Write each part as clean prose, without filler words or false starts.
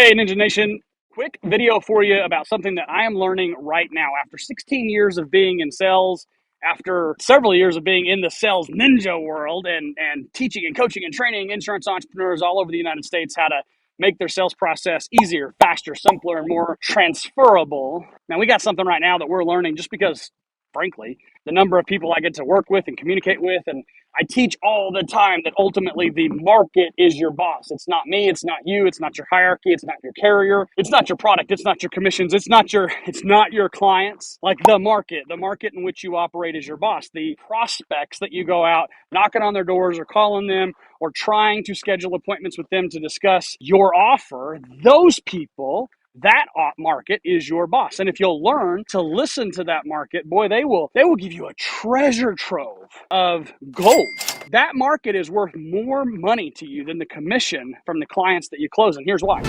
Hey, Ninja Nation. Quick video for you about something that I am learning right now. After 16 years of being in sales, after several years of being in the sales ninja world and teaching and coaching and training insurance entrepreneurs all over the United States how to make their sales process easier, faster, simpler, and more transferable. Now, we got something right now that we're learning just because, frankly, the number of people I get to work with and communicate with, and I teach all the time that ultimately the market is your boss. It's not me, it's not you, it's not your hierarchy, it's not your carrier, it's not your product, it's not your commissions, it's not your clients. Like the market in which you operate is your boss. The prospects that you go out knocking on their doors or calling them or trying to schedule appointments with them to discuss your offer, those people, that market is your boss. And if you'll learn to listen to that market, boy, they will give you a treasure trove of gold. That market is worth more money to you than the commission from the clients that you close. And here's why.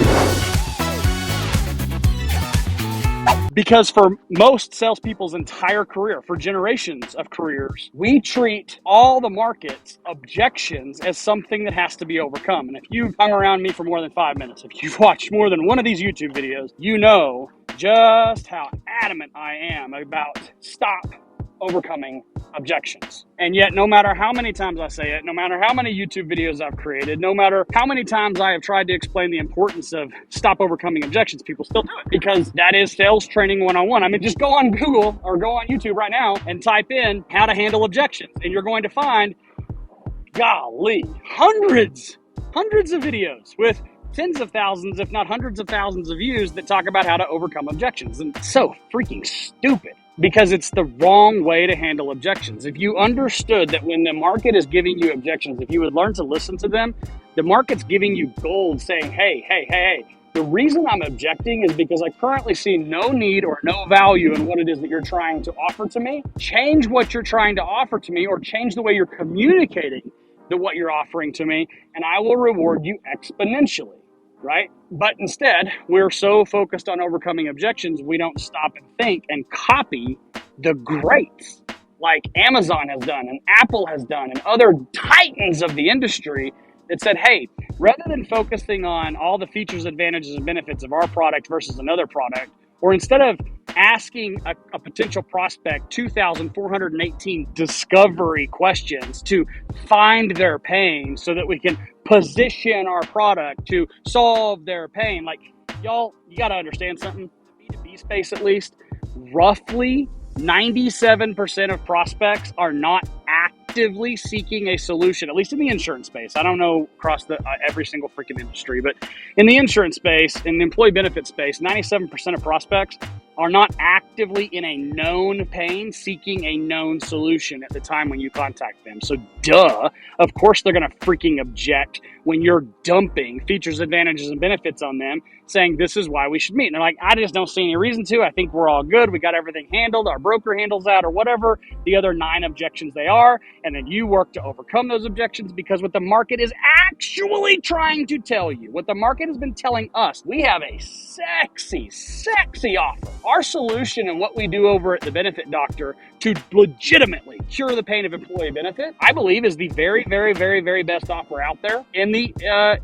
Because for most salespeople's entire career, for generations of careers, we treat all the market's objections as something that has to be overcome. And if you've hung around me for more than 5 minutes, if you've watched more than one of these YouTube videos, you know just how adamant I am about stop overcoming objections. And yet, no matter how many times I say it, no matter how many YouTube videos I've created, no matter how many times I have tried to explain the importance of stop overcoming objections, people still do it because that is sales training 101. I mean, just go on Google or go on YouTube right now and type in how to handle objections, and you're going to find, golly, hundreds of videos with tens of thousands, if not hundreds of thousands of views that talk about how to overcome objections. And it's so freaking stupid because it's the wrong way to handle objections. If you understood that when the market is giving you objections, if you would learn to listen to them, the market's giving you gold saying, hey, the reason I'm objecting is because I currently see no need or no value in what it is that you're trying to offer to me. Change what you're trying to offer to me, or change the way you're communicating what you're offering to me, and I will reward you exponentially. Right? But instead, we're so focused on overcoming objections, we don't stop and think and copy the greats like Amazon has done and Apple has done and other titans of the industry that said, hey, rather than focusing on all the features, advantages, and benefits of our product versus another product, or instead of asking a potential prospect 2,418 discovery questions to find their pain so that we can position our product to solve their pain. Like, y'all, you got to understand something. The B2B space, at least, roughly 97% of prospects are not actively seeking a solution, at least in the insurance space. I don't know across every single freaking industry, but in the insurance space, in the employee benefit space, 97% of prospects are not actively in a known pain seeking a known solution at the time when you contact them. So duh, of course they're going to freaking object when you're dumping features, advantages, and benefits on them, saying this is why we should meet. And they're like, I just don't see any reason to. I think we're all good. We got everything handled. Our broker handles that, or whatever the other 9 objections they are. And then you work to overcome those objections, because what the market is actually trying to tell you, what the market has been telling us, we have a sexy offer. Our solution and what we do over at the Benefit Doctor to legitimately cure the pain of employee benefit, I believe, is the very, very, very, very best offer out there in the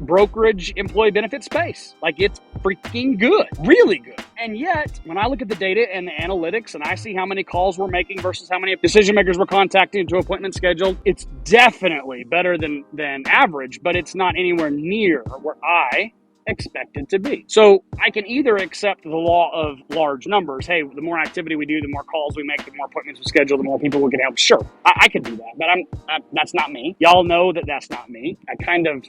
brokerage employee benefit space. Like, it's freaking good, really good. And yet, when I look at the data and the analytics and I see how many calls we're making versus how many decision makers we're contacting to appointment scheduled, it's definitely better than average, but it's not anywhere near where I expect it to be. So I can either accept the law of large numbers. Hey, the more activity we do, the more calls we make, the more appointments we schedule, the more people we can help. Sure, I can do that, but that's not me. Y'all know that that's not me. I kind of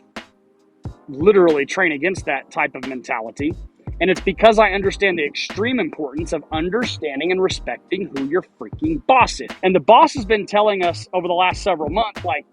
literally train against that type of mentality. And it's because I understand the extreme importance of understanding and respecting who your freaking boss is. And the boss has been telling us over the last several months, like,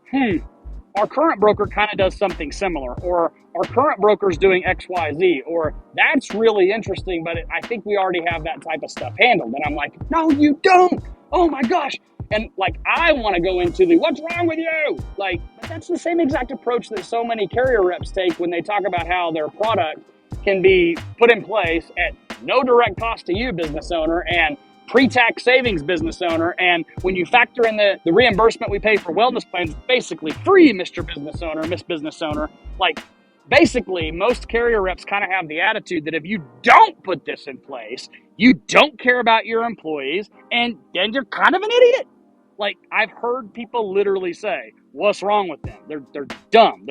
our current broker kind of does something similar, or our current broker is doing X, Y, Z, or that's really interesting, but I think we already have that type of stuff handled. And I'm like, no, you don't. Oh my gosh. And like, I want to go into the what's wrong with you? Like, but that's the same exact approach that so many carrier reps take when they talk about how their product can be put in place at no direct cost to you, business owner, and pre-tax savings, business owner. And when you factor in the reimbursement we pay for wellness plans, basically free, Mr. Business Owner, Miss Business Owner. Like, Basically, most carrier reps kind of have the attitude that if you don't put this in place, you don't care about your employees, and then you're kind of an idiot. Like, I've heard people literally say, "What's wrong with them? They're dumb.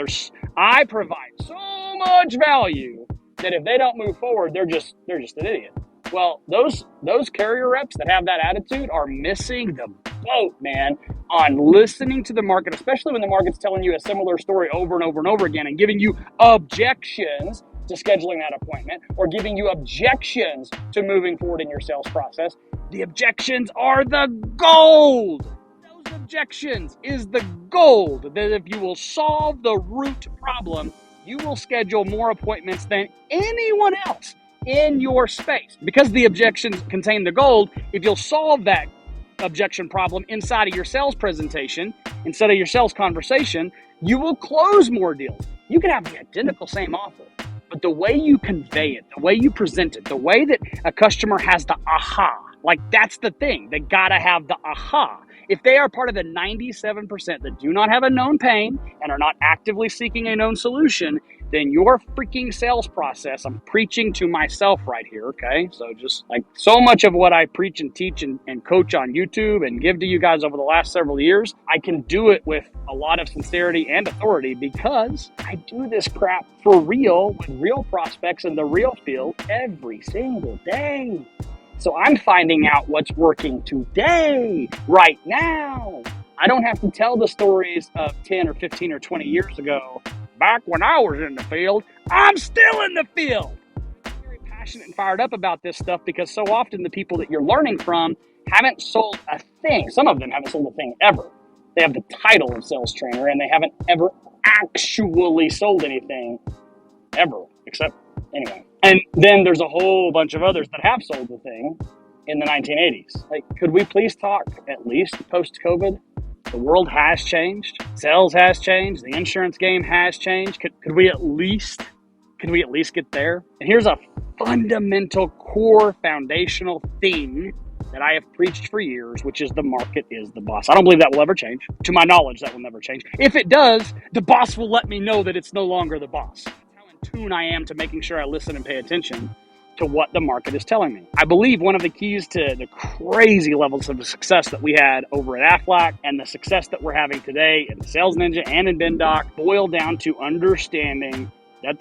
I provide so much value that if they don't move forward, they're just an idiot." Well, those carrier reps that have that attitude are missing the boat, man, on listening to the market, especially when the market's telling you a similar story over and over and over again and giving you objections to scheduling that appointment or giving you objections to moving forward in your sales process. The objections are the gold. Those objections is the gold that if you will solve the root problem, you will schedule more appointments than anyone else in your space. Because the objections contain the gold, if you'll solve that objection problem inside of your sales presentation, instead of your sales conversation, you will close more deals. You can have the identical same offer, but the way you convey it, the way you present it, the way that a customer has the aha, like that's the thing. They gotta have the aha. If they are part of the 97% that do not have a known pain and are not actively seeking a known solution, then your freaking sales process, I'm preaching to myself right here, okay? So just like so much of what I preach and teach and coach on YouTube and give to you guys over the last several years, I can do it with a lot of sincerity and authority because I do this crap for real with real prospects in the real field every single day. So I'm finding out what's working today, right now. I don't have to tell the stories of 10 or 15 or 20 years ago. Back when I was in the field, I'm still in the field. I'm very passionate and fired up about this stuff because so often the people that you're learning from haven't sold a thing. Some of them haven't sold a thing ever. They have the title of sales trainer and they haven't ever actually sold anything ever, except anyway. And then there's a whole bunch of others that have sold the thing in the 1980s. Like, could we please talk at least post-COVID? The world has changed. Sales has changed. The insurance game has changed. Could we at least get there? And here's a fundamental, core, foundational thing that I have preached for years, which is the market is the boss. I don't believe that will ever change. To my knowledge, that will never change. If it does, the boss will let me know that it's no longer the boss. That's how in tune I am to making sure I listen and pay attention to what the market is telling me. I believe one of the keys to the crazy levels of success that we had over at Aflac and the success that we're having today in Sales Ninja and in BenDoc boil down to understanding that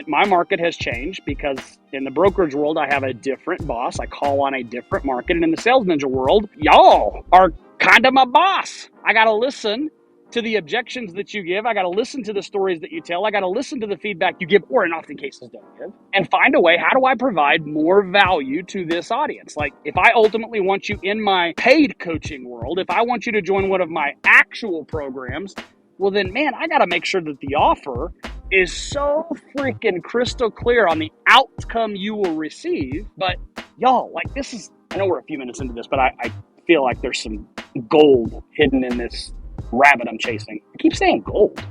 my market has changed because in the brokerage world, I have a different boss. I call on a different market. And in the Sales Ninja world, y'all are kind of my boss. I got to listen to the objections that you give. I got to listen to the stories that you tell. I got to listen to the feedback you give, or in often cases don't give, and find a way, how do I provide more value to this audience? Like, if I ultimately want you in my paid coaching world, if I want you to join one of my actual programs, well then, man, I got to make sure that the offer is so freaking crystal clear on the outcome you will receive. But y'all, like, this is, I know we're a few minutes into this, but I feel like there's some gold hidden in this rabbit I'm chasing. I keep saying gold.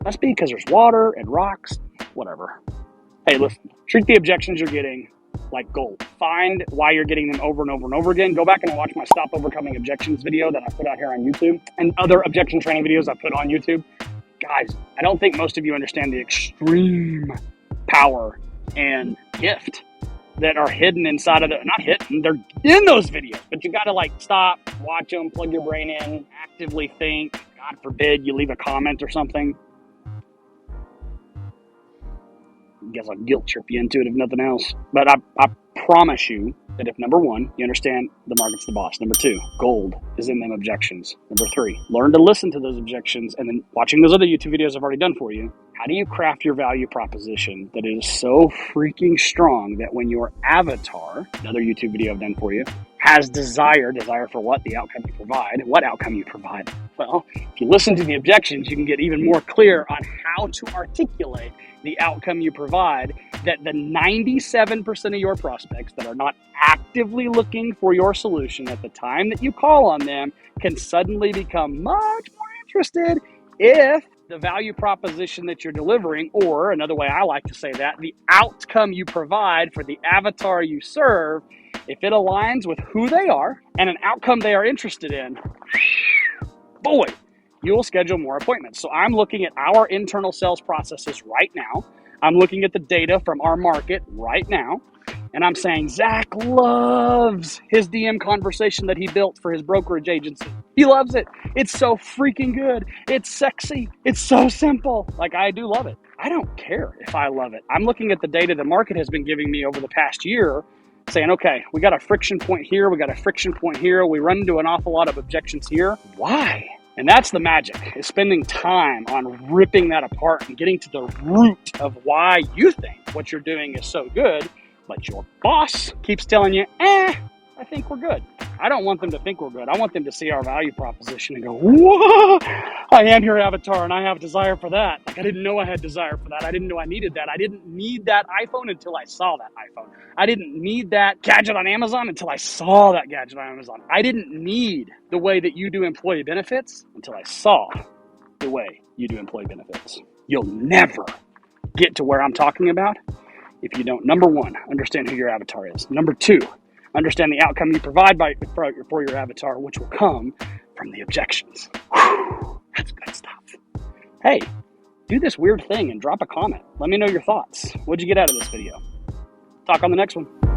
Must be because there's water and rocks, whatever. Hey, listen, treat the objections you're getting like gold. Find why you're getting them over and over and over again. Go back and watch my Stop Overcoming Objections video that I put out here on YouTube and other objection training videos I put on YouTube. Guys, I don't think most of you understand the extreme power and gift that are hidden inside of not hidden, they're in those videos, but you got to like stop, watch them, plug your brain in, actively think. God forbid you leave a comment or something. I guess I'll guilt trip you into it if nothing else. But I promise you that if number one, you understand the market's the boss. Number two, gold is in them objections. Number three, learn to listen to those objections and then watching those other YouTube videos I've already done for you. How do you craft your value proposition that is so freaking strong that when your avatar, another YouTube video I've done for you, has desire for what? The outcome you provide. What outcome you provide? Well, if you listen to the objections, you can get even more clear on how to articulate the outcome you provide, that the 97% of your prospects that are not actively looking for your solution at the time that you call on them can suddenly become much more interested if the value proposition that you're delivering, or another way I like to say that, the outcome you provide for the avatar you serve, if it aligns with who they are and an outcome they are interested in, boy, you will schedule more appointments. So I'm looking at our internal sales processes right now. I'm looking at the data from our market right now, and I'm saying Zach loves his DM conversation that he built for his brokerage agency. He loves it. It's so freaking good. It's sexy. It's so simple. Like, I do love it. I don't care if I love it. I'm looking at the data the market has been giving me over the past year, saying, okay, we got a friction point here. We got a friction point here. We run into an awful lot of objections here. Why? And that's the magic, is spending time on ripping that apart and getting to the root of why you think what you're doing is so good, but your boss keeps telling you, I think we're good. I don't want them to think we're good. I want them to see our value proposition and go, whoa, I am your avatar and I have desire for that. Like, I didn't know I had desire for that. I didn't know I needed that. I didn't need that iPhone until I saw that iPhone. I didn't need that gadget on Amazon until I saw that gadget on Amazon. I didn't need the way that you do employee benefits until I saw the way you do employee benefits. You'll never get to where I'm talking about if you don't, number one, understand who your avatar is. Number two, understand the outcome you provide for your avatar, which will come from the objections. Whew, that's good stuff. Hey, do this weird thing and drop a comment. Let me know your thoughts. What'd you get out of this video? Talk on the next one.